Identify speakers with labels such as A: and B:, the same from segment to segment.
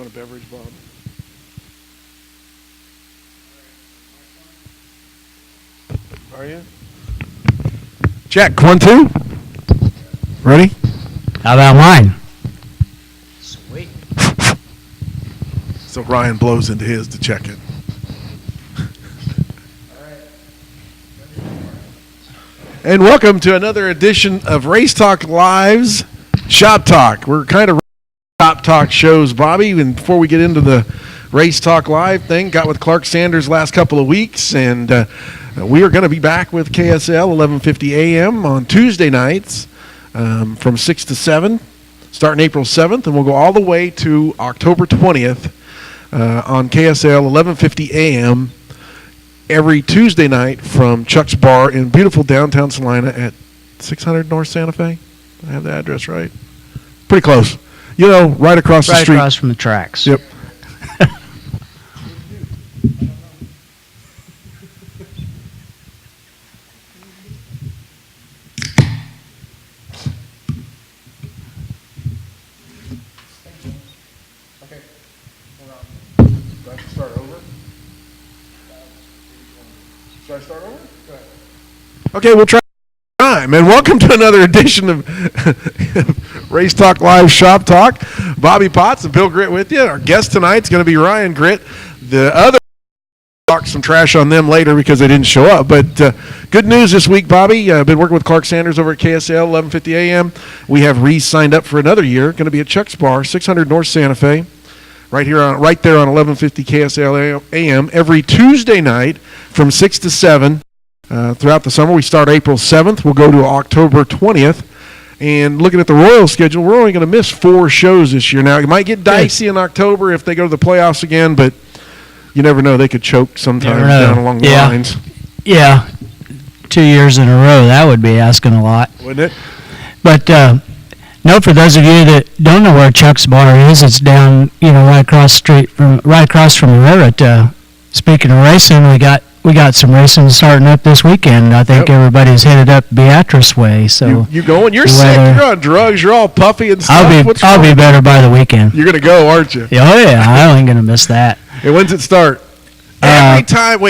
A: you want a beverage, Bob? Are you? Check. 1, 2. Ready?
B: How about mine?
C: Sweet.
A: So Ryan blows into his to check it. And welcome to another edition of RaceTalk Live's ShopTalk. We're kind of ShopTalk shows, Bobby. And before we get into the RaceTalk Live thing, got with Clark Sanders last couple of weeks, and we are going to be back with KSL 11:50 a.m. on Tuesday nights from 6 to 7, starting April 7th, and we'll go all the way to October 20th on KSL 11:50 a.m. every Tuesday night from Chuck's Bar in beautiful downtown Salina at 600 North Santa Fe. I have the address right. Pretty close. You know, right across the street.
B: Right across from the tracks.
A: Yep. Okay, we'll try time. And welcome to another edition of RaceTalk Live Shop Talk. Bobby Potts and Bill Gritt with you. Our guest tonight's going to be Ryan Gritt. The other talk some trash on them later because they didn't show up. But good news this week, Bobby. I've been working with Clark Sanders over at KSL 11:50 a.m. We have re-signed up for another year. Going to be at Chuck's Bar, 600 North Santa Fe. Right there on 11:50 KSL a.m. every Tuesday night from 6 to 7. Throughout the summer, we start April 7th. We'll go to October 20th. And looking at the Royal schedule, we're only going to miss 4 shows this year. Now, it might get dicey in October if they go to the playoffs again, but you never know. They could choke sometimes down along the lines.
B: Yeah, 2 years in a row, that would be asking a lot.
A: Wouldn't it?
B: But no, for those of you that don't know where Chuck's Bar is, it's down, right across from the river. Speaking of racing, we got some racing starting up this weekend. I think everybody's headed up Beatrice way. So
A: you going? You're sick. You're on drugs. You're all puffy and stuff.
B: I'll be better by the weekend.
A: You're gonna go, aren't you?
B: Oh yeah, I ain't gonna miss that.
A: Hey, when's it start? Every time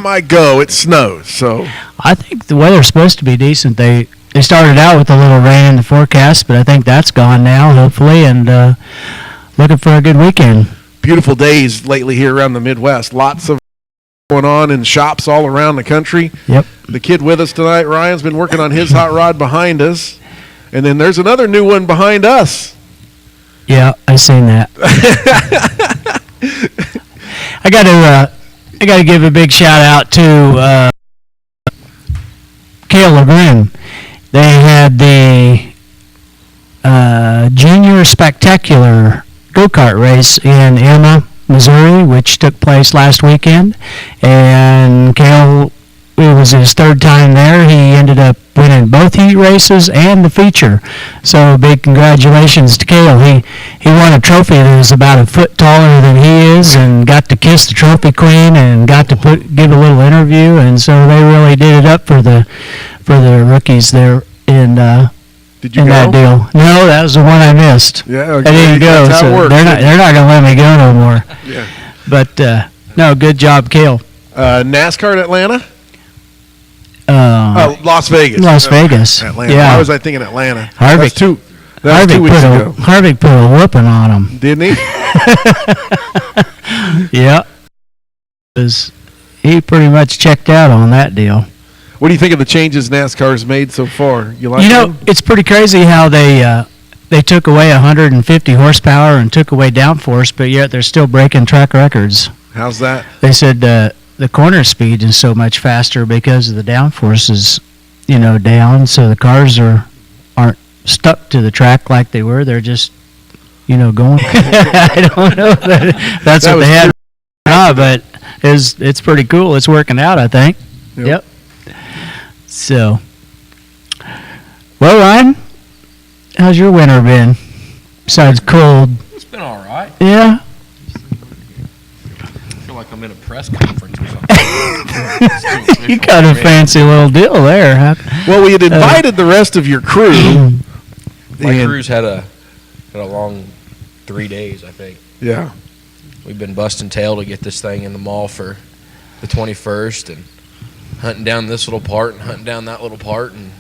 A: I go, it snows. So
B: I think the weather's supposed to be decent. They started out with a little rain in the forecast, but I think that's gone now, hopefully, and looking for a good weekend.
A: Beautiful days lately here around the Midwest. Lots of going on in shops all around the country.
B: Yep.
A: The kid with us tonight, Ryan's been working on his hot rod behind us. And then there's another new one behind us.
B: Yeah, I seen that. I got to give a big shout out to Cale LeGrin. They had the Junior Spectacular go-kart race in Emma, Missouri, which took place last weekend. And Cale, it was his third time there. He ended up winning both heat races and the feature. So big congratulations to Cale. He won a trophy that was about a foot taller than he is and got to kiss the trophy queen and got to give a little interview. And so they really did it up for the rookies there in
A: Did you
B: in
A: go?
B: that deal. No, that was the one I missed.
A: Yeah,
B: I didn't go, so they're not going to let me go no more.
A: Yeah.
B: But no, good job, Cale.
A: NASCAR in Atlanta? Las Vegas.
B: Las Vegas.
A: Atlanta.
B: Yeah.
A: Why was I thinking Atlanta?
B: Harvick.
A: That was 2 weeks ago.
B: Harvick put a whooping on him.
A: Didn't he?
B: Yeah. He pretty much checked out on that deal.
A: What do you think of the changes NASCAR's made so far? You like them?
B: It's pretty crazy how they took away 150 horsepower and took away downforce, but yet they're still breaking track records.
A: How's that?
B: They said the corner speed is so much faster because of the downforce is, down, so the cars aren't stuck to the track like they were. They're just, going. I don't know if that's what they had. But it's pretty cool. It's working out, I think. Yep. So, well, Ryan, how's your winter been? Besides cold.
C: It's been all right.
B: Yeah.
C: I feel like I'm in a press conference or something.
B: You got a fancy little deal there, huh?
A: Well, we had invited the rest of your crew.
C: My crew's had a long 3 days, I think.
A: Yeah.
C: We've been busting tail to get this thing in the mall for the 21st and hunting down this little part and hunting down that little part. And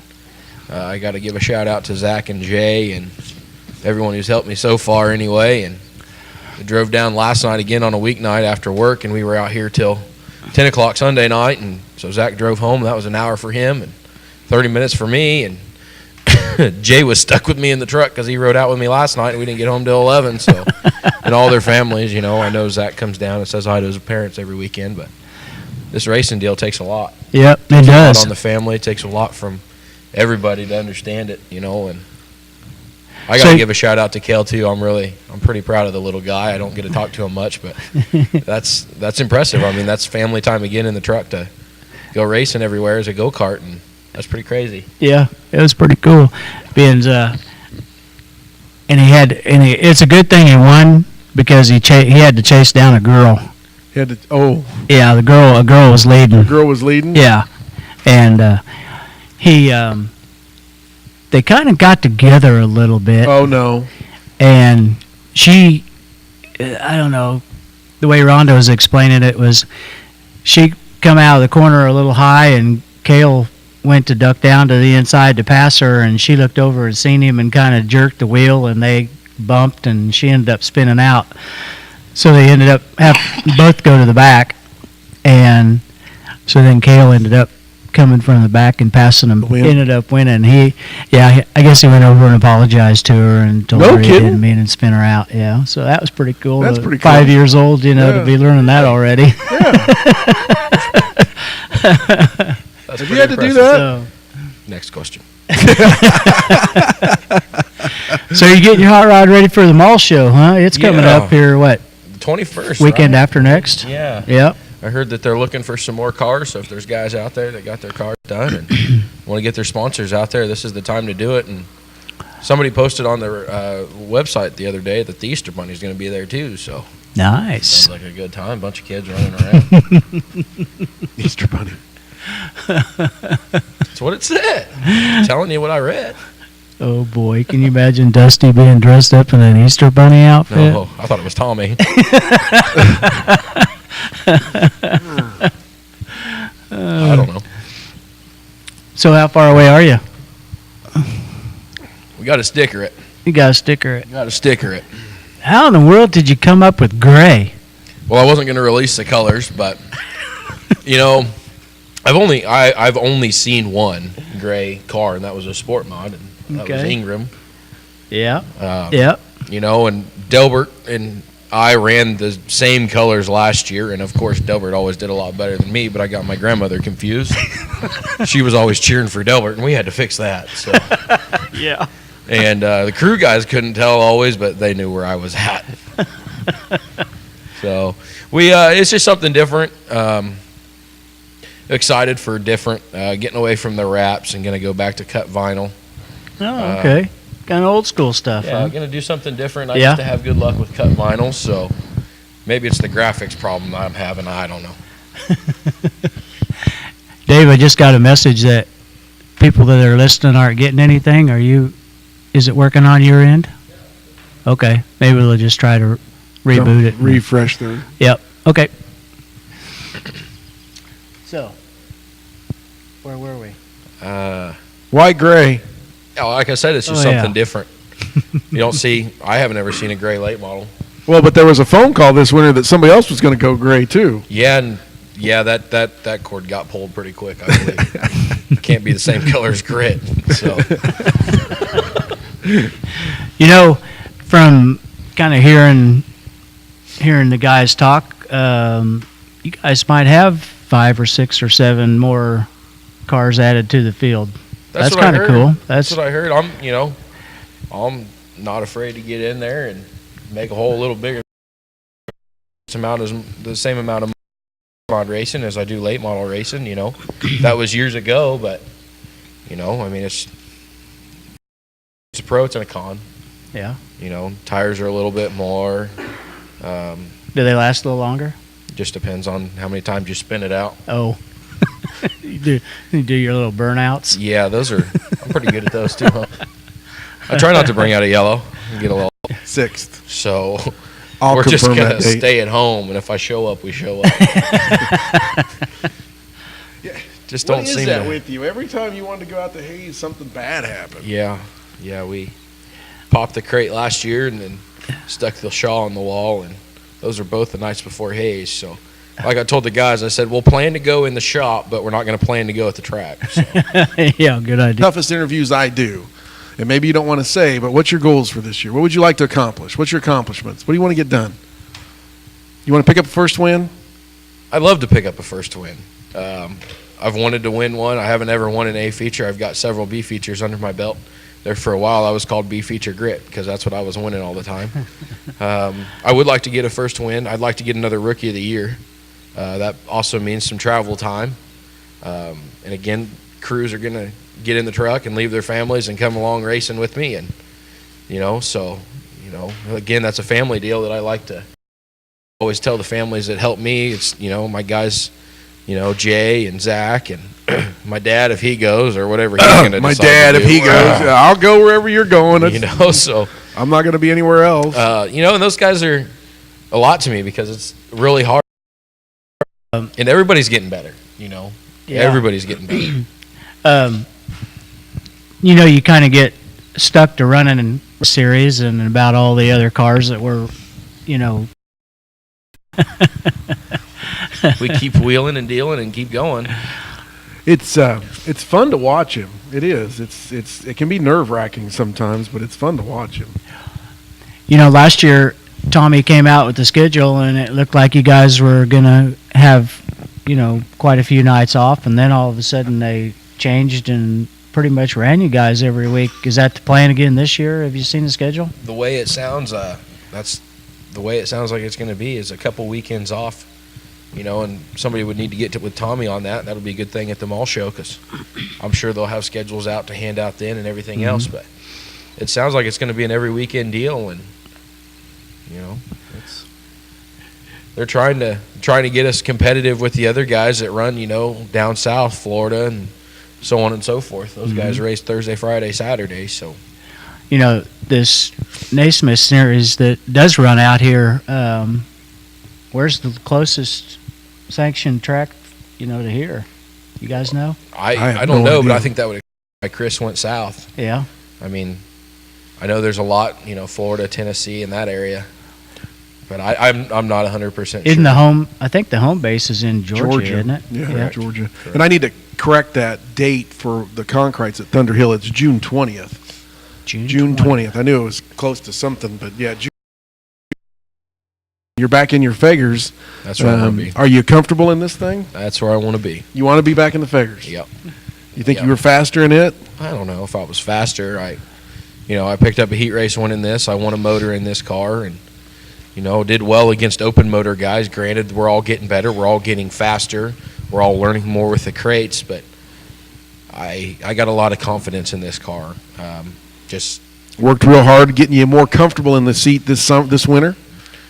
C: I got to give a shout out to Zach and Jay and everyone who's helped me so far anyway. And I drove down last night again on a weeknight after work, and we were out here till 10 o'clock Sunday night. And so Zach drove home. That was an hour for him and 30 minutes for me. And Jay was stuck with me in the truck because he rode out with me last night, and we didn't get home till 11. So, and all their families, you know, I know Zach comes down and says hi to his parents every weekend, but this racing deal takes a lot.
B: Yep, it
C: Takes a lot
B: does.
C: on the family. It takes a lot from everybody to understand it, you know. And I got to
B: So-
C: give a shout out to Kale too. I'm pretty proud of the little guy. I don't get to talk to him much, but that's impressive. I mean, that's family time again in the truck to go racing everywhere as a go-kart, and that's pretty crazy.
B: Yeah, it was pretty cool. Being it's a good thing he won because he had to chase down a girl.
A: He had to,
B: Yeah, a girl was leading.
A: the girl was leading?
B: Yeah, and they kind of got together a little bit,
A: Oh, no.
B: and she, I don't know, the way Rhonda was explaining it was, she come out of the corner a little high, and Cale went to duck down to the inside to pass her, and she looked over and seen him and kind of jerked the wheel, and they bumped, and she ended up spinning out. So they ended up both go to the back, and so then Cale ended up coming from the back and passing him.
A: Win.
B: Ended up winning. I guess he went over and apologized to her and told
A: No
B: her he
A: kidding?
B: didn't mean to spin her out. Yeah, so that was pretty cool.
A: That's pretty cool.
B: 5 years old, you know,
A: Yeah.
B: to be learning that already.
C: That's
A: Have
C: pretty
A: you had to do
C: impressive.
A: that?
C: Next question.
B: So you're getting your hot rod ready for the mall show, huh? It's coming
C: Yeah.
B: up here, what,
C: The 21st.
B: weekend
C: right?
B: after next?
C: Yeah.
B: Yep.
C: I heard that they're looking for some more cars, so if there's guys out there that got their cars done and want to get their sponsors out there, this is the time to do it. And somebody posted on their website the other day that the Easter Bunny's going to be there too, so
B: Nice.
C: sounds like a good time. Bunch of kids running around.
A: Easter Bunny.
C: That's what it said. I'm telling you what I read.
B: Oh boy, can you imagine Dusty being dressed up in an Easter Bunny outfit?
C: No, I thought it was Tommy. I don't know.
B: So how far away are you?
C: We got to sticker it.
B: You got to sticker it.
C: Got to sticker it.
B: How in the world did you come up with gray?
C: Well, I wasn't going to release the colors, but you know, I've only seen one gray car, and that was a sport mod, and that was
B: Okay.
C: Ingram.
B: Yeah.
C: Uh,
B: Yep.
C: You know, and Delbert and I ran the same colors last year, and of course Delbert always did a lot better than me, but I got my grandmother confused. She was always cheering for Delbert, and we had to fix that. So.
B: Yeah.
C: And the crew guys couldn't tell always, but they knew where I was at. So it's just something different. Excited for different, getting away from the wraps and going to go back to cut vinyl.
B: Oh, okay. Kind of old school stuff,
C: Yeah,
B: huh?
C: I'm going to do something different. I
B: Yeah.
C: used to have good luck with cut vinyl, so maybe it's the graphics problem I'm having. I don't know.
B: Dave, I just got a message that people that are listening aren't getting anything. Is it working on your end? Okay. Maybe we'll just try to reboot it.
A: Refresh their.
B: Yep. Okay. So, where were we?
A: Why gray?
C: Like I said, it's just
B: Oh, yeah.
C: something different. You don't see, I haven't ever seen a gray late model.
A: Well, but there was a phone call this winter that somebody else was going to go gray too.
C: Yeah, and that cord got pulled pretty quick, I believe. Can't be the same color as grit. So
B: You know, from kind of hearing the guys talk, you guys might have 5 or 6 or 7 more cars added to the field. That's
C: what I
B: kind of
C: heard.
B: cool.
C: That's what I heard. I'm not afraid to get in there and make a hole a little bigger. The same amount of mod racing as I do late model racing. You know, that was years ago, but you know, I mean, it's a pro, it's and a con.
B: Yeah.
C: You know, tires are a little bit more.
B: Do they last a little longer?
C: Just depends on how many times you spin it out.
B: Oh. you do your little burnouts.
C: Yeah, I'm pretty good at those too, huh? I try not to bring out a yellow. Get a little.
A: 6th.
C: So
A: I'll
C: we're just
A: confirm
C: gonna
A: that date.
C: stay at home, and if I show up, we show up.
A: Yeah.
C: Just
A: What
C: don't
A: is
C: seem
A: that
C: to.
A: with you? Every time you wanted to go out to Hayes, something bad happened.
C: Yeah, we popped the crate last year and then stuck the shaw on the wall, and those are both the nights before Hayes. So, like I told the guys, I said we'll plan to go in the shop, but we're not going to plan to go at the track. So.
B: Yeah, good idea.
A: Toughest interviews I do, and maybe you don't want to say, but what's your goals for this year? What would you like to accomplish? What's your accomplishments? What do you want to get done? You want to pick up a first win?
C: I'd love to pick up a first win. I've wanted to win one. I haven't ever won an A feature. I've got several B features under my belt. There for a while, I was called B feature grit because that's what I was winning all the time. I would like to get a first win. I'd like to get another rookie of the year. That also means some travel time. And again, crews are going to get in the truck and leave their families and come along racing with me. And, again, that's a family deal that I like to always tell the families that help me. It's, my guys, Jay and Zach and my dad if he goes or whatever he's going to decide.
A: My dad,
C: to
A: if
C: do.
A: he goes, I'll go wherever you're going.
C: So
A: I'm not going to be anywhere else.
C: and those guys are a lot to me because it's really hard. And everybody's getting better,
B: Yeah.
C: Everybody's getting better.
B: You kind of get stuck to running in series and about all the other cars that were,
C: We keep wheeling and dealing and keep going.
A: It's fun to watch him. It is. It can be nerve-wracking sometimes, but it's fun to watch him.
B: Last year Tommy came out with the schedule and it looked like you guys were going to have, quite a few nights off, and then all of a sudden they changed and pretty much ran you guys every week. Is that the plan again this year? Have you seen the schedule?
C: The way it sounds, that's the way it sounds like it's going to be is a couple weekends off, and somebody would need to get with Tommy on that. That'll be a good thing at the mall show because I'm sure they'll have schedules out to hand out then and everything else. But it sounds like it's going to be an every weekend deal, and they're trying to get us competitive with the other guys that run, down south, Florida, and so on and so forth. Those guys race Thursday, Friday, Saturday. So,
B: this Naismith series that does run out here. Where's the closest sanctioned track, to here? You guys know?
C: I don't know, but I think that would have Chris went south.
B: Yeah.
C: I mean, I know there's a lot, Florida, Tennessee, in that area. But I'm not 100% sure.
B: I think the home base is in Georgia. Isn't it?
A: Yeah, Georgia. Correct. And I need to correct that date for the Concretes at Thunder Hill. It's June 20th. June 20th. I knew it was close to something, but yeah, June. You're back in your figures.
C: That's where I want to be.
A: Are you comfortable in this thing?
C: That's where I want to be.
A: You want to be back in the figures?
C: Yep.
A: You think you were faster in it?
C: I don't know if I was faster. I picked up a heat race win in this. I won a motor in this car and, did well against open motor guys. Granted, we're all getting better. We're all getting faster. We're all learning more with the crates, but I got a lot of confidence in this car. Just
A: worked real hard getting you more comfortable in the seat this winter,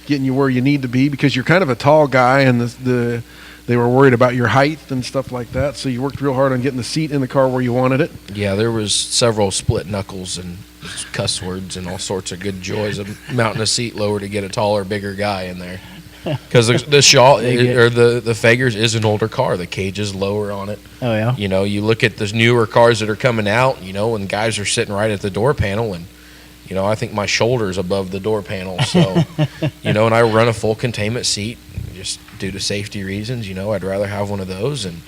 A: getting you where you need to be because you're kind of a tall guy and they were worried about your height and stuff like that. So you worked real hard on getting the seat in the car where you wanted it.
C: Yeah, there was several split knuckles and cuss words and all sorts of good joys of mounting a seat lower to get a taller, bigger guy in there. Because the Shaw or the Fagers is an older car. The cage is lower on it.
B: Oh yeah.
C: You look at those newer cars that are coming out. And guys are sitting right at the door panel, and I think my shoulder's above the door panel. So, and I run a full containment seat just due to safety reasons. I'd rather have one of those, and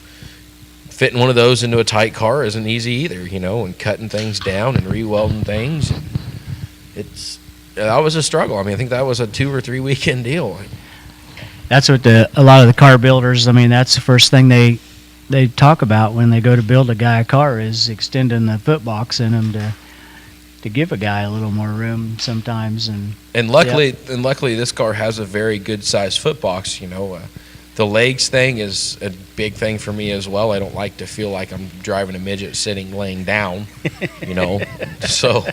C: fitting one of those into a tight car isn't easy either. And cutting things down and re-welding things. And that was a struggle. I think that was a 2 or 3 weekend deal.
B: That's what a lot of the car builders. That's the first thing they talk about when they go to build a guy a car is extending the footbox in them to give a guy a little more room sometimes.
C: And luckily this car has a very good sized footbox. The legs thing is a big thing for me as well. I don't like to feel like I'm driving a midget laying down. So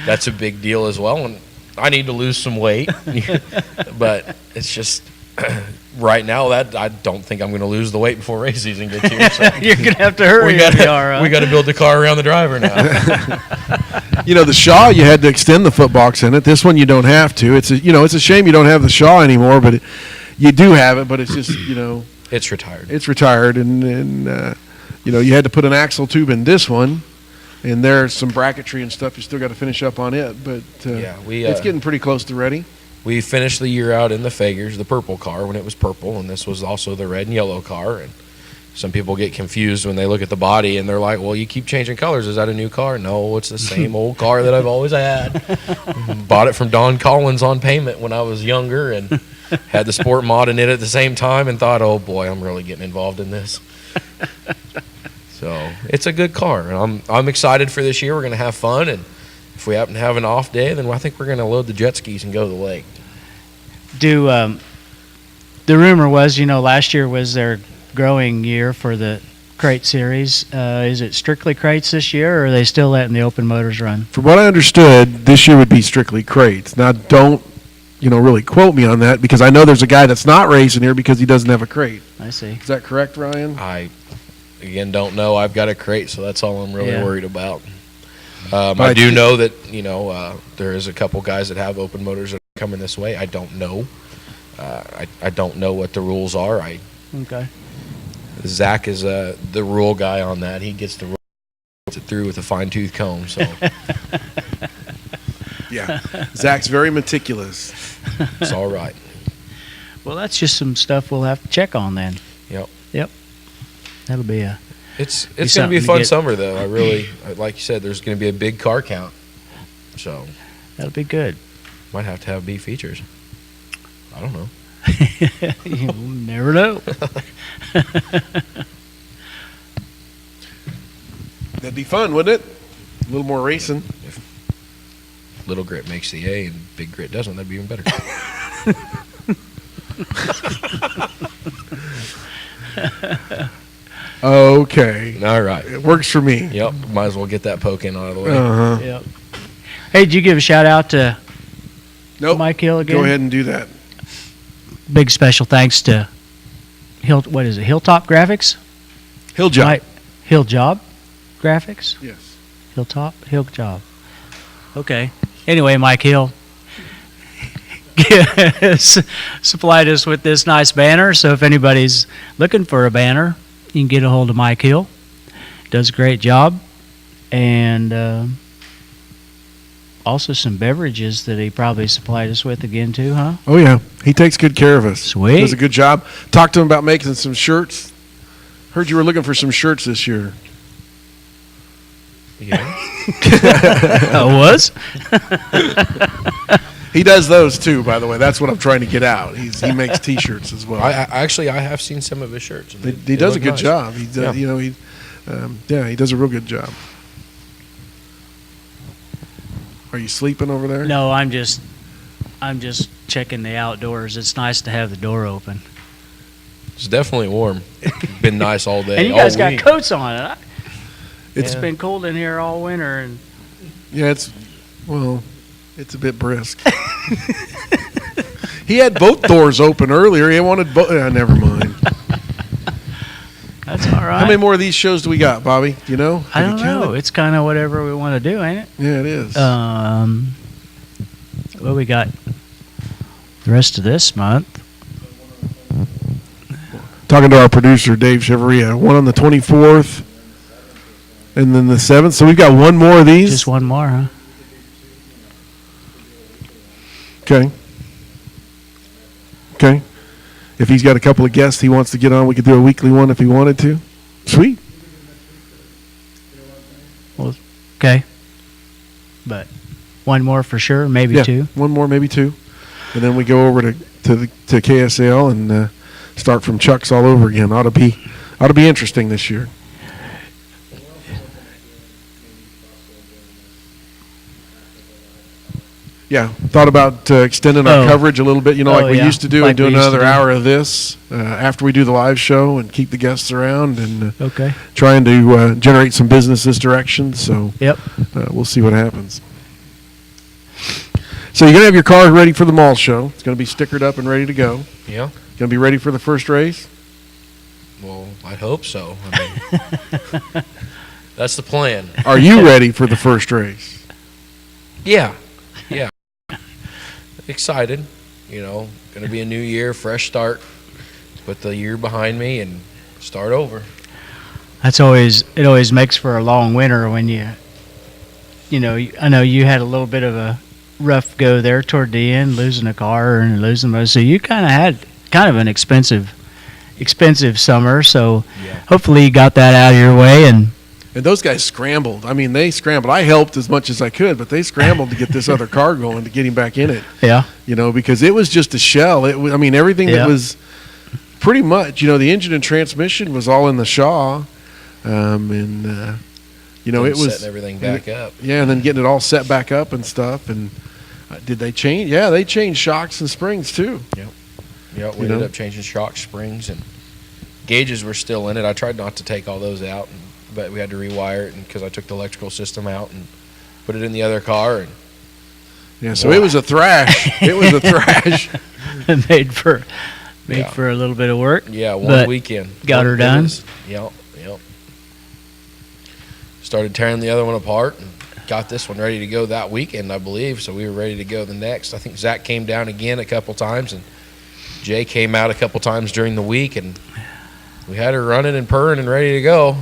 C: that's a big deal as well. And I need to lose some weight, but it's just right now, that I don't think I'm going to lose the weight before race season gets here. So.
B: You're going to have to hurry.
C: We got to build the car around the driver now.
A: The Shaw, you had to extend the Footbox in it. This one you don't have to. It's a shame you don't have the Shaw anymore, but you do have it. But it's just
C: it's retired.
A: It's retired, and you had to put an axle tube in this one, and there's some bracketry and stuff you still got to finish up on it. But it's getting pretty close to ready.
C: We finished the year out in the Fagers, the purple car, when it was purple, and this was also the red and yellow car. And some people get confused when they look at the body, and they're like, well, you keep changing colors. Is that a new car? No, it's the same old car that I've always had. Bought it from Don Collins on payment when I was younger and had the sport mod in it at the same time and thought, oh, boy, I'm really getting involved in this. So it's a good car. And I'm excited for this year. We're going to have fun, and if we happen to have an off day, then I think we're going to load the jet skis and go to the lake.
B: The rumor was, last year was their growing year for the crate series. Is it strictly crates this year, or are they still letting the open motors run?
A: From what I understood, this year would be strictly crates. Now, don't really quote me on that, because I know there's a guy that's not racing here because he doesn't have a crate.
B: I see.
A: Is that correct, Ryan?
C: I, again, don't know. I've got a crate, so that's all I'm really worried about. I do know that, there is a couple guys that have open motors that are coming this way. I don't know. I don't know what the rules are.
B: Okay.
C: Zach is the rule guy on that. He gets the rules through with a fine-tooth comb. So
A: yeah, Zach's very meticulous.
C: It's all right.
B: Well, that's just some stuff we'll have to check on then. Yep. That'll be
C: It's going to be a fun summer, though. I really, like you said, there's going to be a big car count. So
B: that'll be good.
C: Might have to have B features. I don't know.
B: You never know.
A: That'd be fun, wouldn't it? A little more racing.
C: If Little Grit makes the A and Big Grit doesn't, that'd be even better.
A: Okay.
C: All right.
A: It works for me.
C: Yep. Might as well get that poke in out of the way.
A: Uh-huh.
B: Yep. Hey, did you give a shout out to Mike Hill again?
A: Go ahead and do that.
B: Big special thanks to Hilltop Graphics?
A: Hilljob.
B: Hilljob Graphics?
A: Yes.
B: Hilljob. Okay. Anyway, Mike Hill supplied us with this nice banner, so if anybody's looking for a banner, you can get a hold of Mike Hill. Does a great job. And also some beverages that he probably supplied us with again too, huh?
A: Oh, yeah. He takes good care of us.
B: Sweet.
A: Does a good job. Talked to him about making some shirts. Heard you were looking for some shirts this year.
C: Yeah.
B: I was?
A: He does those too, by the way. That's what I'm trying to get out. He makes T-shirts as well.
C: I have seen some of his shirts.
A: He does a good job. He does, he does a real good job. Are you sleeping over there?
B: No, I'm just checking the outdoors. It's nice to have the door open.
C: It's definitely warm. It's been nice all day.
B: And you guys got coats on. It's
A: Yeah.
B: been cold in here all winter, and
A: Yeah, it's a bit brisk. He had both doors open earlier. He wanted both. Never mind.
B: that's all right.
A: How many more of these shows do we got, Bobby? Do you know?
B: I
A: Have
B: don't
A: you counted?
B: know. It's kind of whatever we want to do, ain't it?
A: Yeah, it is.
B: Well, we got the rest of this month.
A: Talking to our producer, Dave Cheveria. One on the 24th, and then the 7th. So we've got one more of these.
B: Just one more, huh?
A: Okay. If he's got a couple of guests he wants to get on, we could do a weekly one if he wanted to. Sweet.
B: Well, okay. But one more for sure, maybe two.
A: One more, maybe two. And then we go over to KSL and start from Chuck's all over again. Ought to be interesting this year. Yeah, thought about extending our coverage a little bit, like we used to do, and doing another hour of this after we do the live show and keep the guests around and trying to generate some business this direction. So we'll see what happens. So you're going to have your car ready for the mall show. It's going to be stickered up and ready to go.
C: Yeah.
A: Gonna be ready for the first race?
C: Well, I hope so. I mean, that's the plan.
A: Are you ready for the first race?
C: Yeah. Excited. Going to be a new year, fresh start. Put the year behind me and start over.
B: It always makes for a long winter when I know you had a little bit of a rough go there toward the end, losing a car and losing most. So you kind of had an expensive summer. So
C: Yeah.
B: hopefully you got that out of your way. And
A: those guys scrambled. I mean, they scrambled. I helped as much as I could, but they scrambled to get this other car going, to get him back in it.
B: yeah,
A: Because it was just a shell. Everything that was pretty much, the engine and transmission was all in the Shaw. It was
C: setting everything back up.
A: Yeah, and then getting it all set back up and stuff. And did they change? Yeah, they changed shocks and springs too.
C: Yep, we ended up changing shock springs, and gauges were still in it. I tried not to take all those out, but we had to rewire it because I took the electrical system out and put it in the other car. And
A: yeah, so it was a thrash. It was a thrash.
B: it made for a little bit of work.
C: Yeah, one
B: but
C: weekend.
B: Got her done.
C: Yep. Started tearing the other one apart and got this one ready to go that weekend, I believe. So we were ready to go the next. I think Zach came down again a couple times, and Jay came out a couple times during the week, and we had her running and purring and ready to go.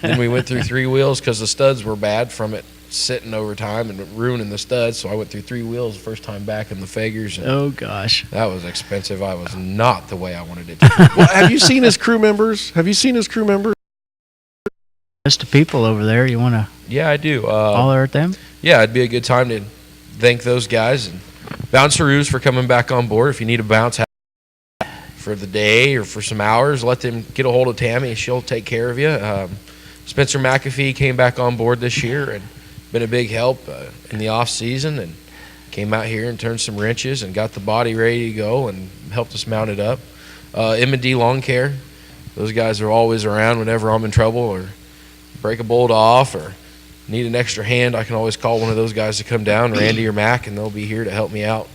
C: Then we went through 3 wheels because the studs were bad from it sitting over time and ruining the studs. So I went through 3 wheels the first time back in the figures. And
B: oh gosh,
C: that was expensive. I was not the way I wanted it to be.
A: Well, have you seen his crew members?
B: list of people over there. You want to
C: Yeah, I do.
B: holler at them?
C: Yeah, it'd be a good time to thank those guys and Bounceroos for coming back on board. If you need a bounce for the day or for some hours, let them get a hold of Tammy. She'll take care of you. Spencer McAfee came back on board this year and been a big help in the off season, and came out here and turned some wrenches and got the body ready to go and helped us mount it up. M&D Lawn Care, those guys are always around whenever I'm in trouble or break a bolt off or need an extra hand. I can always call one of those guys to come down, Randy or Mac, and they'll be here to help me out.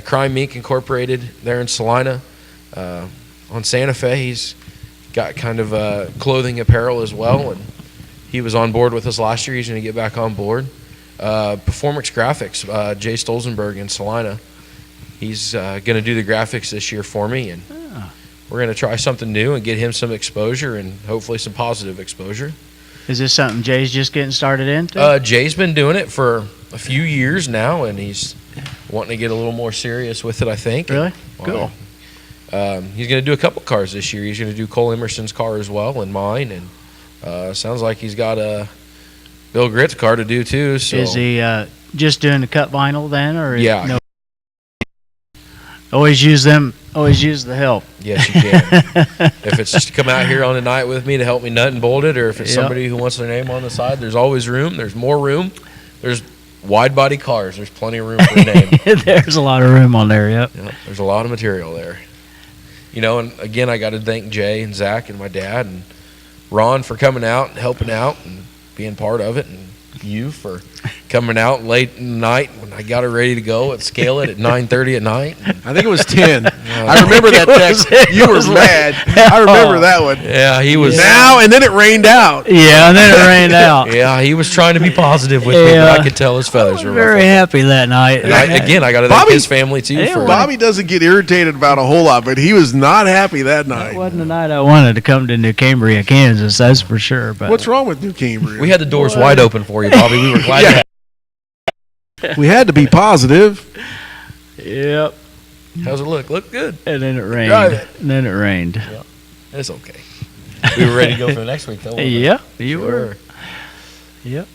C: Crime Mink Incorporated there in Salina. On Santa Fe, he's got kind of clothing apparel as well, and he was on board with us last year. He's going to get back on board. Performance Graphics, Jay Stolzenburg in Salina. He's going to do the graphics this year for me, and we're going to try something new and get him some exposure and hopefully some positive exposure.
B: Is this something Jay's just getting started into?
C: Jay's been doing it for a few years now, and he's wanting to get a little more serious with it, I think.
B: Really? Cool.
C: He's going to do a couple cars this year. He's going to do Cole Emerson's car as well and mine, and sounds like he's got a Bill Gritt's car to do too. So.
B: Is he just doing the cut vinyl then, or
C: yeah?
B: No? Always use them. Always use the help.
C: Yes, you can. If it's just to come out here on the night with me to help me nut and bolt it, or if it's somebody who wants their name on the side, there's always room. There's more room. There's wide body cars. There's plenty of room for a name.
B: There's a lot of room on there. Yep.
C: There's a lot of material there. And again, I got to thank Jay and Zach and my dad and Ron for coming out and helping out and being part of it, and you for coming out late in the night when I got it ready to go at scale it at 9:30 at night.
A: I think it was 10. I remember that text. You were mad. I remember that one.
C: Yeah, he was.
A: Now, and then it rained out.
B: Yeah, and then it rained out.
C: Yeah, he was trying to be positive with me, but I could tell his feathers were
B: very happy that night.
C: And I got to thank his family too. For
A: Bobby doesn't get irritated about a whole lot, but he was not happy that night.
B: That wasn't the night I wanted to come to New Cambria, Kansas, that's for sure. But
A: what's wrong with New Cambria?
C: We had the doors wide open for you, Bobby. We were glad to have.
A: We had to be positive.
B: Yep.
C: How's it look? Look good.
B: And then it rained. And then it rained.
C: Yeah. It's okay. We were ready to go for the next week, though.
B: Yeah, you were. Yep.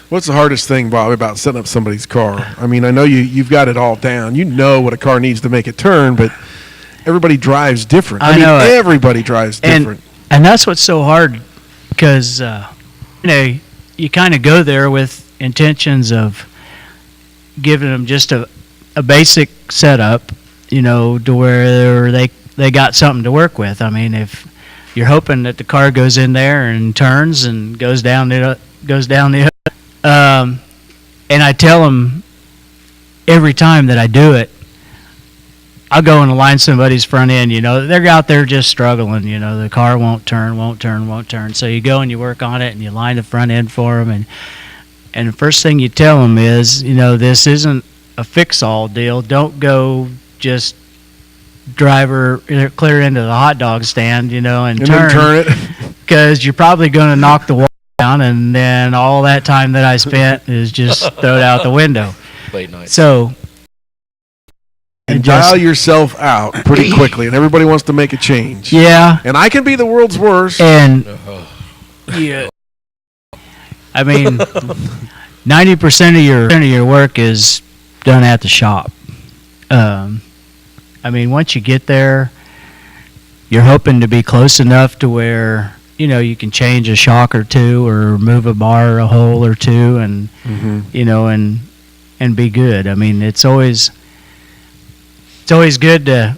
A: What's the hardest thing, Bob, about setting up somebody's car? I mean, I know you've got it all down. You know what a car needs to make it turn, but everybody drives different. I mean, everybody drives different.
B: And that's what's so hard, because, you kind of go there with intentions of giving them just a basic setup, to where they got something to work with. I mean, if you're hoping that the car goes in there and turns and goes down the and I tell them every time that I do it, I'll go and align somebody's front end. They're out there just struggling. The car won't turn. So you go and you work on it and you line the front end for them. And the first thing you tell them is, this isn't a fix-all deal. Don't go just driver clear into the hot dog stand, and
A: then turn it.
B: Because you're probably going to knock the wall down, and then all that time that I spent is just thrown out the window.
C: Late night.
B: So.
A: And dial yourself out pretty quickly, and everybody wants to make a change.
B: Yeah.
A: And I can be the world's worst.
B: And yeah, I mean, 90% of your work is done at the shop. I mean, once you get there, you're hoping to be close enough to where you can change a shock or two, or move a bar or a hole or two, and and be good. I mean, it's always good to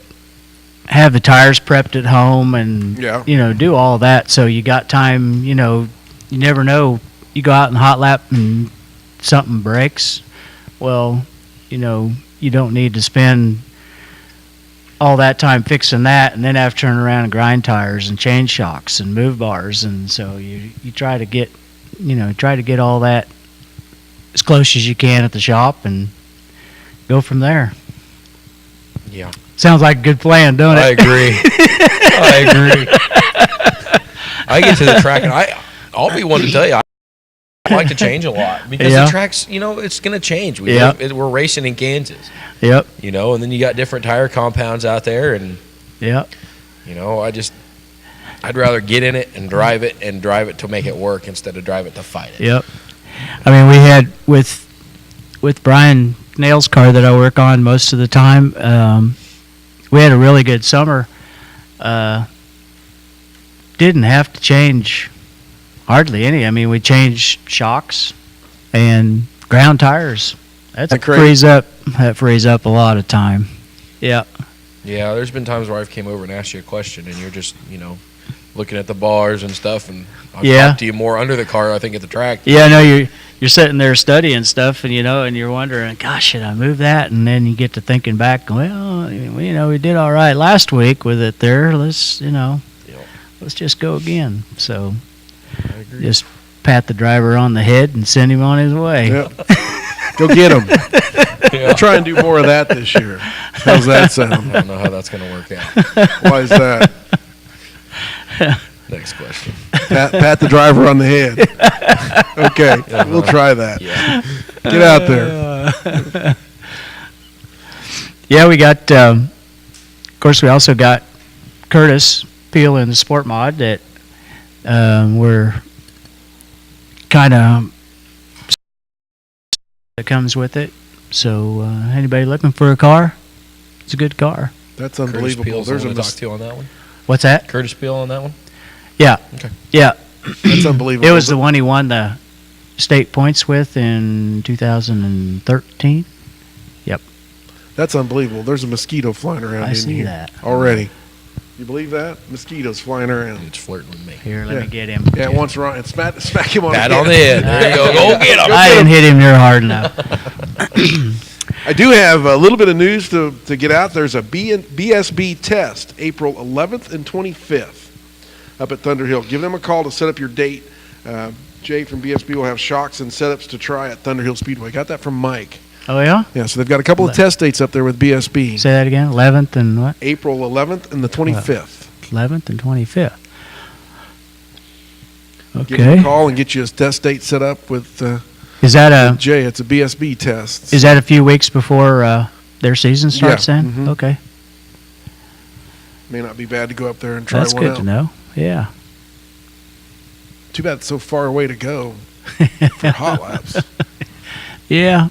B: have the tires prepped at home and, do all that. So you got time, you never know. You go out and hot lap and something breaks. Well, you don't need to spend all that time fixing that and then have to turn around and grind tires and change shocks and move bars. And so you try to get, all that as close as you can at the shop and go from there.
C: Yeah.
B: Sounds like a good plan, don't it?
C: I agree. I get to the track, and I'll be one to tell you, I like to change a lot because the track's, it's going to change. We're racing in Kansas.
B: Yep.
C: And then you got different tire compounds out there, and
B: yep.
C: I'd rather get in it and drive it to make it work instead of drive it to fight it.
B: Yep. I mean, we had with Brian Nail's car that I work on most of the time, we had a really good summer. Didn't have to change hardly any. I mean, we changed shocks and ground tires. That frees up a lot of time. Yeah.
C: Yeah, there's been times where I've came over and asked you a question, and you're just, looking at the bars and stuff, and I'll talk to you more under the car, I think, at the track.
B: Yeah, no, you're sitting there studying stuff, and and you're wondering, gosh, should I move that? And then you get to thinking back, well, we did all right last week with it there. Let's let's just go again. So
C: I agree.
B: Just pat the driver on the head and send him on his way.
A: Yep. Go get him. I'll try and do more of that this year. How's that sound?
C: I don't know how that's going to work out.
A: Why is that?
C: Next question.
A: Pat the driver on the head. Okay, we'll try that.
C: Yeah.
A: Get out there.
B: Yeah, we got, of course, we also got Curtis Peel in the Sport Mod that we're kind of that comes with it. So anybody looking for a car, it's a good car.
A: That's unbelievable.
C: Curtis Peel's
A: There's
C: the
A: a
C: one to talk to on that one.
B: What's that?
C: Curtis Peel on that one?
B: Yeah.
C: Okay.
B: Yeah.
A: That's unbelievable.
B: It was the one he won the state points with in 2013. Yep.
A: That's unbelievable. There's a mosquito flying around
B: I
A: in
B: see
A: here
B: that
A: already. You believe that? Mosquitoes flying around.
C: It's flirting with me.
B: Here, let me get him.
A: Yeah, once Ryan smack him on
C: Pat
A: the head.
C: on the head. There you go. Go get him.
B: I didn't hit him near hard enough.
A: I do have a little bit of news to get out. There's a BSB test April 11th and 25th up at Thunder Hill. Give them a call to set up your date. Jay from BSB will have shocks and setups to try at Thunder Hill Speedway. Got that from Mike.
B: Oh, yeah?
A: Yeah, so they've got a couple of test dates up there with BSB.
B: Say that again. 11th and what?
A: April 11th and the 25th.
B: 11th and 25th.
A: Give them a
B: Okay.
A: call and get you a test date set up with
B: Is that
A: Jay. It's a BSB test.
B: is that a few weeks before their season starts then?
A: Mhm.
B: Okay.
A: May not be bad to go up there and try
B: That's
A: one
B: good
A: out.
B: to know. Yeah.
A: Too bad it's so far away to go for hot laps.
B: Yeah.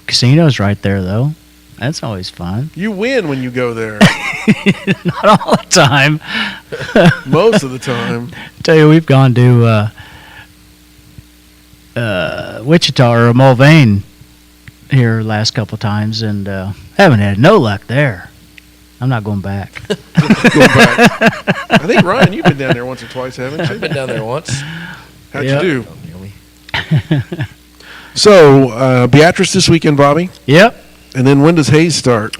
B: Casino's right there, though. That's always fun.
A: You win when you go there.
B: Not all the time.
A: Most of the time.
B: Tell you, we've gone to Wichita or Mulvane here last couple times, and haven't had no luck there. I'm not going back.
A: Go back. I think, Ryan, you've been down there once or twice, haven't you?
C: I've been down there once.
A: How'd
B: Yep.
A: you do?
C: Really.
A: So, Beatrice this weekend, Bobby.
B: Yep.
A: And then when does Hayes start?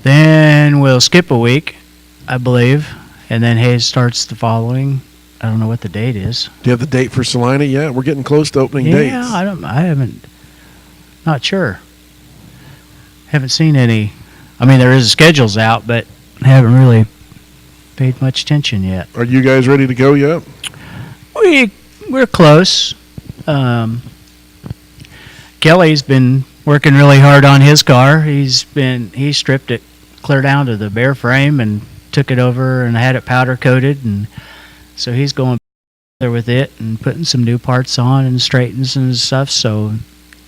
B: Then we'll skip a week, I believe, and then Hayes starts the following. I don't know what the date is.
A: Do you have the date for Salina yet? We're getting close to opening dates.
B: Yeah, I haven't. Not sure. Haven't seen any. I mean, there is schedules out, but I haven't really paid much attention yet.
A: Are you guys ready to go yet?
B: We're close. Kelly's been working really hard on his car. He stripped it clear down to the bare frame and took it over and had it powder coated, and so he's going there with it and putting some new parts on and straightens and stuff. So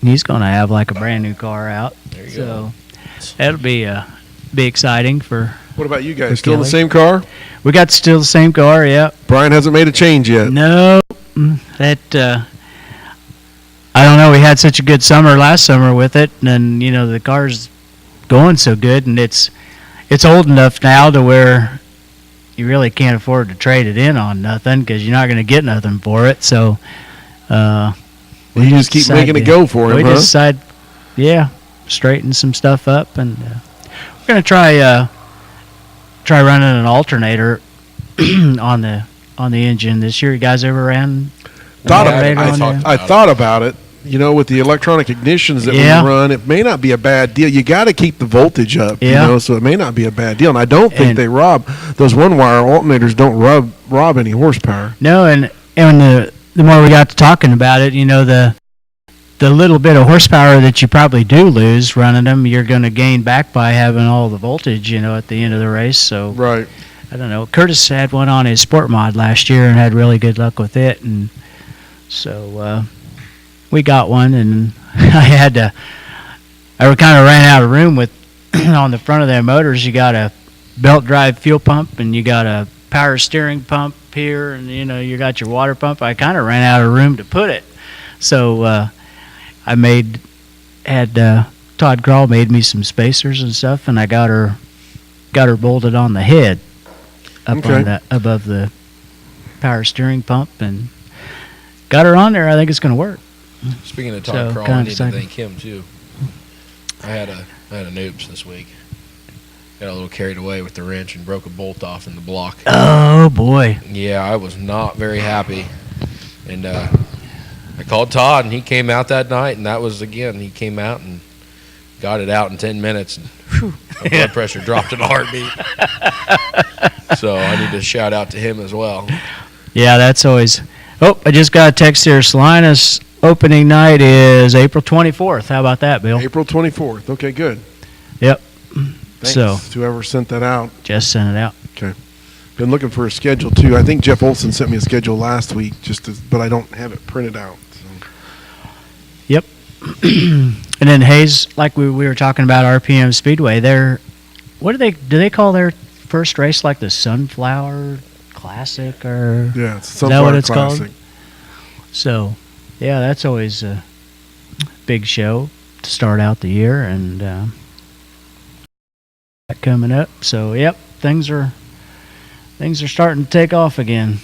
B: he's going to have like a brand new car out.
C: There you
B: go. That'll be exciting for.
A: What about you guys?
B: for
A: Still
B: Kelly.
A: the same car?
B: We got still the same car. Yeah.
A: Brian hasn't made a change yet.
B: No, that I don't know. We had such a good summer last summer with it, and the car's going so good, and it's old enough now to where you really can't afford to trade it in on nothing because you're not going to get nothing for it. So
A: You just keep making it go for him,
B: we
A: huh?
B: just decide, straighten some stuff up, and we're going to try running an alternator on the engine this year. You guys ever ran?
A: I thought about it. With the electronic ignitions that we run, it may not be a bad deal. You got to keep the voltage up, so it may not be a bad deal. And I don't think they rob. Those one-wire alternators don't rob any horsepower.
B: No, and the more we got to talking about it, the little bit of horsepower that you probably do lose running them, you're going to gain back by having all the voltage, at the end of the race. So
A: right.
B: I don't know. Curtis had one on his Sport Mod last year and had really good luck with it, and so we got one, and I kind of ran out of room with on the front of their motors. You got a belt drive fuel pump, and you got a power steering pump here, and you got your water pump. I kind of ran out of room to put it, so I had Todd Crawl made me some spacers and stuff, and I got her bolted on the head up on that above the power steering pump, and got her on there. I think it's going to work.
C: Speaking of Todd Crawl, I need to thank him too. I had a noops this week. Got a little carried away with the wrench and broke a bolt off in the block.
B: Oh boy!
C: Yeah, I was not very happy, and I called Todd, and he came out that night, and that was he came out and got it out in 10 minutes, and my blood pressure dropped in a heartbeat. So I need to shout out to him as well.
B: Yeah, that's always. Oh, I just got a text here. Salina's opening night is April 24th. How about that, Bill?
A: April 24th. Okay, good.
B: Yep.
A: Thanks
B: So
A: to whoever sent that out.
B: Just sent it out.
A: Okay. Been looking for a schedule too. I think Jeff Olson sent me a schedule last week, but I don't have it printed out. So.
B: Yep. And then Hayes, like we were talking about RPM Speedway, do they call their first race like the Sunflower Classic, or
A: yeah, it's
B: is that what it's
A: Classic.
B: called? So, yeah, that's always a big show to start out the year, and that coming up. So, yep, things are starting to take off again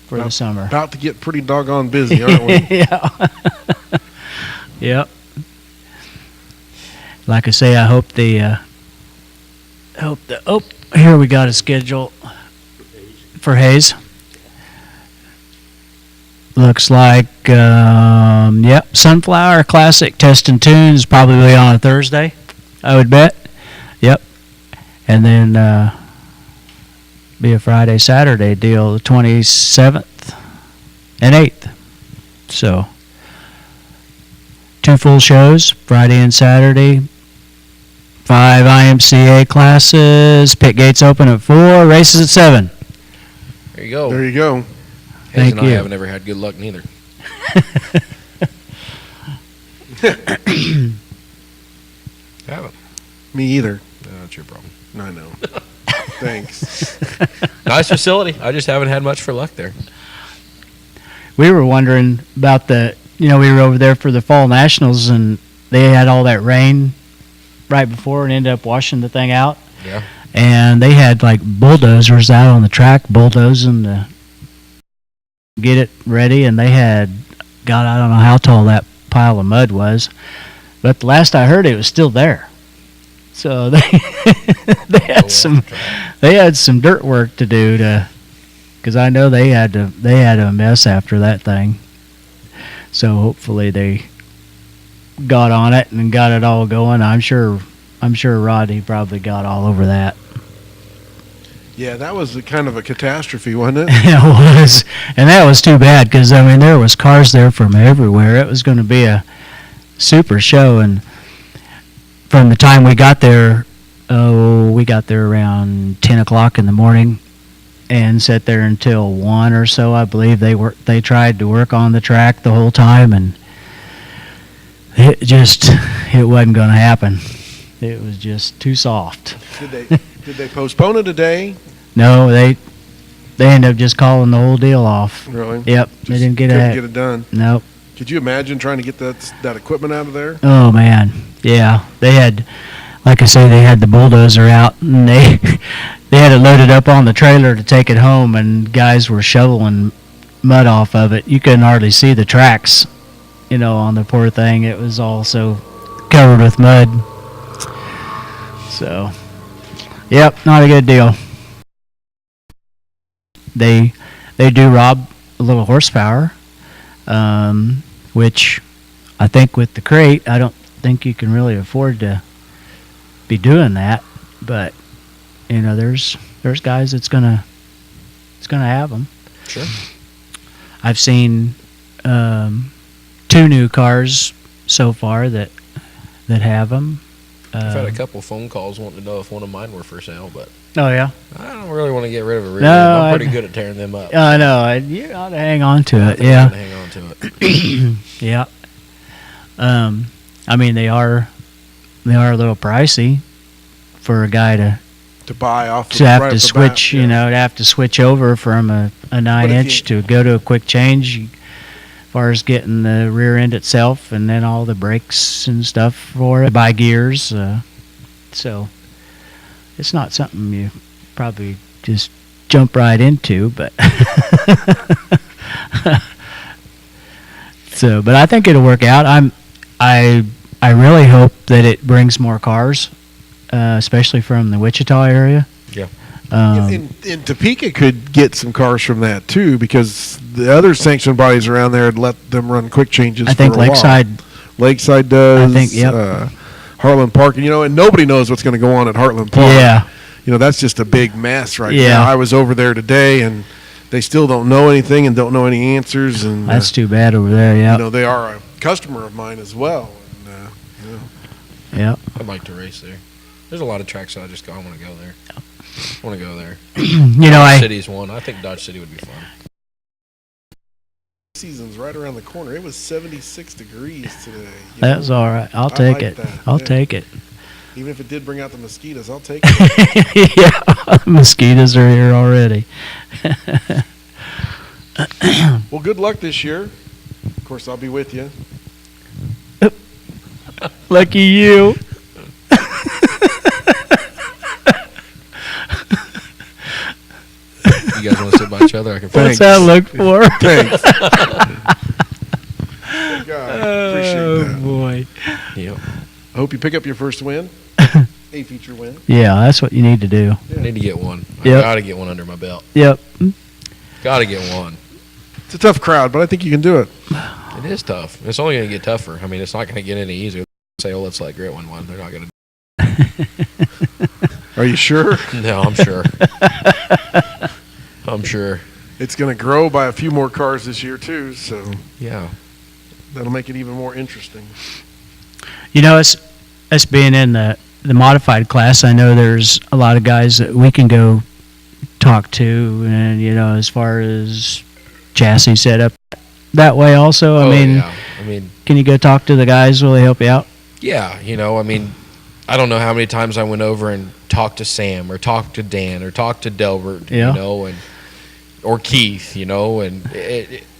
B: for the summer.
A: About to get pretty doggone busy, aren't we?
B: Yeah. Yep. Like I say, I hope here we got a schedule for Hayes. Looks like, Sunflower Classic Test and Tunes probably on a Thursday, I would bet. Yep. And then be a Friday, Saturday deal, the 27th and 8th. So 2 full shows, Friday and Saturday. 5 IMCA classes. Pit gates open at 4. Races at 7.
C: There you go.
A: There you go.
C: Hayes
B: Thank
C: and
B: you.
C: I haven't ever had good luck neither. Haven't.
A: Me either.
C: No, that's your problem.
A: I know. Thanks.
C: Nice facility. I just haven't had much for luck there.
B: We were wondering about we were over there for the Fall Nationals, and they had all that rain right before and ended up washing the thing out.
C: Yeah.
B: And they had like bulldozers out on the track, bulldozing to get it ready, and they had, God, I don't know how tall that pile of mud was, but the last I heard it was still there. So they they had some dirt work to do because I know they had a mess after that thing. So hopefully they got on it and got it all going. I'm sure Rodney probably got all over that.
A: Yeah, that was kind of a catastrophe, wasn't it?
B: It was, and that was too bad because I mean there was cars there from everywhere. It was going to be a super show, and from the time we got there, we got there around 10 o'clock in the morning, and sat there until 1 or so. I believe they tried to work on the track the whole time, and it wasn't going to happen. It was just too soft.
A: Did they postpone it a day?
B: No, they ended up just calling the whole deal off.
A: Really?
B: Yep, they didn't get
A: it done.
B: Nope.
A: Could you imagine trying to get that equipment out of there?
B: Oh man, yeah. They had, like I say, they had the bulldozer out, and they had it loaded up on the trailer to take it home, and guys were shoveling mud off of it. You couldn't hardly see the tracks, on the poor thing. It was all so covered with mud. So, yep, not a good deal. They do rob a little horsepower, which I think with the crate, I don't think you can really afford to be doing that. But there's guys that's gonna have them.
C: Sure.
B: I've seen 2 new cars so far that have them.
C: I've had a couple phone calls wanting to know if one of mine were for sale, but
B: Oh yeah.
C: I don't really want to get rid of it. Really.
B: No,
C: I'm pretty good at tearing them up.
B: I know. You ought to hang on to it.
C: I'm
B: Yeah.
C: gonna hang on to it.
B: Yeah. I mean they are a little pricey for a guy
A: To buy off
B: to have
A: right
B: to
A: off the
B: switch,
A: bat, yeah.
B: to have to switch over from a 9-inch to go to a quick change. As far as getting the rear end itself, and then all the brakes and stuff for it, buy gears. So it's not something you probably just jump right into, but but I think it'll work out. I really hope that it brings more cars, especially from the Wichita area.
C: Yeah.
A: And Topeka could get some cars from that too, because the other sanctioned bodies around there had let them run quick changes.
B: I think
A: for a
B: Lakeside.
A: while. Lakeside does.
B: I think, yep.
A: Heartland Park, and nobody knows what's going to go on at Heartland Park.
B: Yeah.
A: That's just a big mess right
B: Yeah.
A: now. I was over there today, and they still don't know anything and don't know any answers. And
B: That's too bad over there. Yeah.
A: they are a customer of mine as well. And,
B: Yeah.
C: I'd like to race there. There's a lot of tracks that I just go, I want to go there. I want to go there. Dodge City's one. I think Dodge City would be fun.
A: Season's right around the corner. It was 76 degrees today.
B: That's all right. I'll take it. I'll take it.
A: Even if it did bring out the mosquitoes, I'll take it.
B: Yeah, mosquitoes are here already.
A: Well, good luck this year. Of course, I'll be with you.
B: Lucky you.
C: You guys want to sit by each other? I can.
B: What's that look for?
A: Thanks. Thank God. Appreciate that.
B: Boy.
C: Yep.
A: I hope you pick up your first win. A feature win.
B: Yeah, that's what you need to do.
C: I need to get one.
B: Yep.
C: I got to get one under my belt.
B: Yep.
C: Got to get one.
A: It's a tough crowd, but I think you can do it.
C: It is tough. It's only going to get tougher. I mean, it's not going to get any easier. Say, oh, let's let Grit win one. They're not going to.
A: Are you sure?
C: No, I'm sure. I'm sure.
A: It's going to grow by a few more cars this year, too, so
C: Yeah.
A: that'll make it even more interesting.
B: Us being in the modified class, I know there's a lot of guys that we can go talk to, and as far as chassis setup that way also.
C: Yeah.
B: Can you go talk to the guys? Will they help you out?
C: Yeah. I don't know how many times I went over and talked to Sam or talked to Dan or talked to Delbert,
B: Yeah.
C: or Keith, and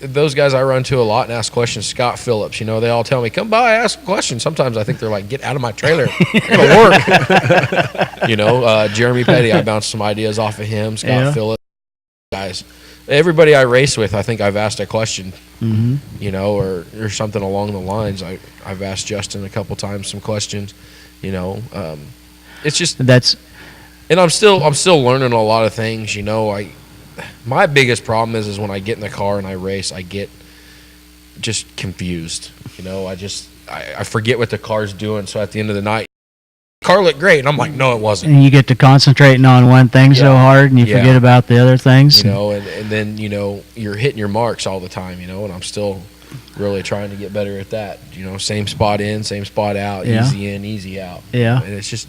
C: those guys I run to a lot and ask questions. Scott Phillips, they all tell me, come by, ask a question. Sometimes I think they're like, get out of my trailer. I gotta work. Jeremy Petty, I bounced some ideas off of him. Scott Phillips, guys. Everybody I race with, I think I've asked a question, or something along the lines. I've asked Justin a couple times some questions, it's just
B: That's
C: and I'm still learning a lot of things. You know, my biggest problem is when I get in the car and I race, I get just confused. You know, I forget what the car's doing. So at the end of the night, the car looked great, and I'm like, no, it wasn't.
B: and you get to concentrating on one thing so hard, and you forget about the other things.
C: You know, and then you know you're hitting your marks all the time. You know, and I'm still really trying to get better at that. You know, same spot in, same spot out, easy in, easy out.
B: Yeah,
C: and it's just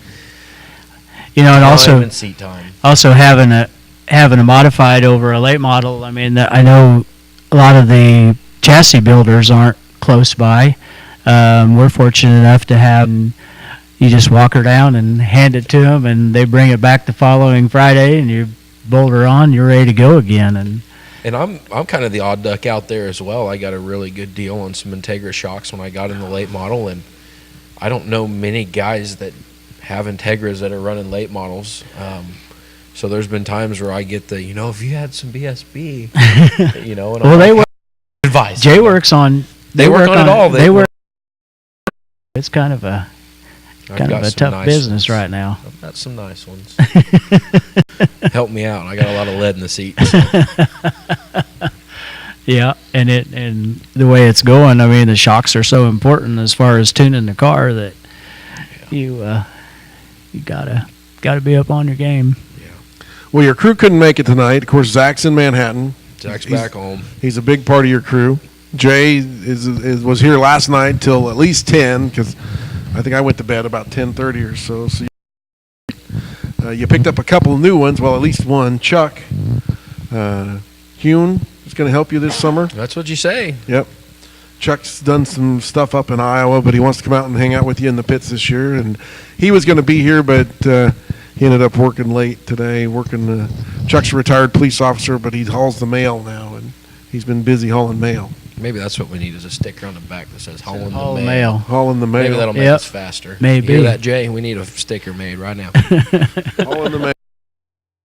B: and also
C: seat time.
B: Also having a modified over a late model. I mean, I know a lot of the chassis builders aren't close by. We're fortunate enough to have. You just walk her down and hand it to them, and they bring it back the following Friday, and you bolt her on. You're ready to go again. And
C: I'm kind of the odd duck out there as well. I got a really good deal on some Integra shocks when I got in the late model, and I don't know many guys that have Integras that are running late models. So there's been times where I get the, if you had some BSB, and
B: well, they work.
C: Advice.
B: Jay works on.
C: They work on it all.
B: They work. It's kind of a tough
C: nice
B: business
C: ones
B: right now.
C: I've got some nice ones. Help me out. I got a lot of lead in the seat.
B: Yeah, and the way it's going, I mean, the shocks are so important as far as tuning the car that you gotta be up on your game.
A: Yeah. Well, your crew couldn't make it tonight. Of course, Zach's in Manhattan.
C: Zach's back home. He's
A: a big part of your crew. Jay was here last night till at least 10 because I think I went to bed about 10:30 or so. So you picked up a couple of new ones. Well, at least one. Chuck Hune is going to help you this summer.
C: That's what you say.
A: Yep. Chuck's done some stuff up in Iowa, but he wants to come out and hang out with you in the pits this year. And he was going to be here, but he ended up working late today. Chuck's a retired police officer, but he hauls the mail now, and he's been busy hauling mail.
C: Maybe that's what we need is a sticker on the back that says hauling
B: Haul
C: the mail.
A: Hauling the mail.
C: Maybe that'll make us faster.
B: Maybe.
C: You hear that, Jay? We need a sticker made right now.
A: Hauling the mail.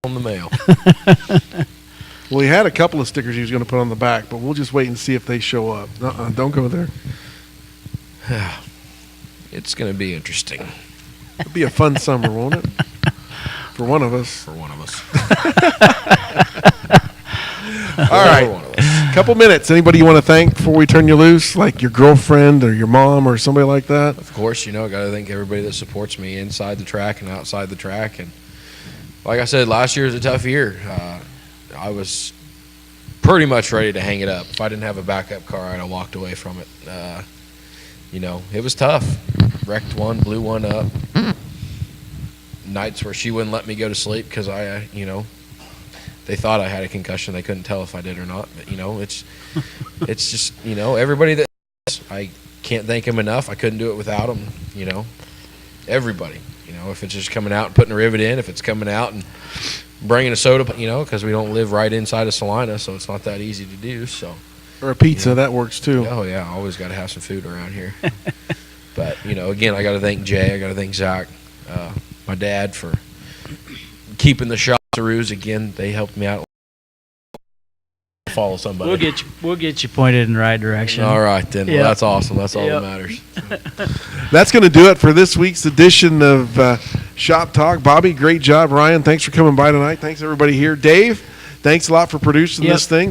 C: On the mail.
A: Well, he had a couple of stickers he was going to put on the back, but we'll just wait and see if they show up. Don't go there.
C: It's going to be interesting.
A: It'll be a fun summer, won't it? For one of us.
C: For one of us.
A: All right. A couple minutes. Anybody you want to thank before we turn you loose? Like your girlfriend or your mom or somebody like that?
C: Of course, I got to thank everybody that supports me inside the track and outside the track. And like I said, last year was a tough year. I was pretty much ready to hang it up. If I didn't have a backup car, I'd have walked away from it. It was tough. Wrecked one, blew one up. Nights where she wouldn't let me go to sleep because they thought I had a concussion. They couldn't tell if I did or not. But, it's just, everybody that I can't thank them enough. I couldn't do it without them, Everybody, if it's just coming out and putting a rivet in, if it's coming out and bringing a soda, because we don't live right inside of Salina, so it's not that easy to do. So,
A: or a pizza, that works too.
C: Oh, yeah, I always got to have some food around here. But, again, I got to thank Jay. I got to thank Zach, my dad, for keeping the shop throughs. Again, they helped me out. Follow somebody.
B: We'll get you pointed in the right direction.
C: All right, then. Well, that's awesome. That's all that matters.
A: That's going to do it for this week's edition of Shop Talk. Bobby, great job. Ryan, thanks for coming by tonight. Thanks, everybody here. Dave, thanks a lot for producing this thing.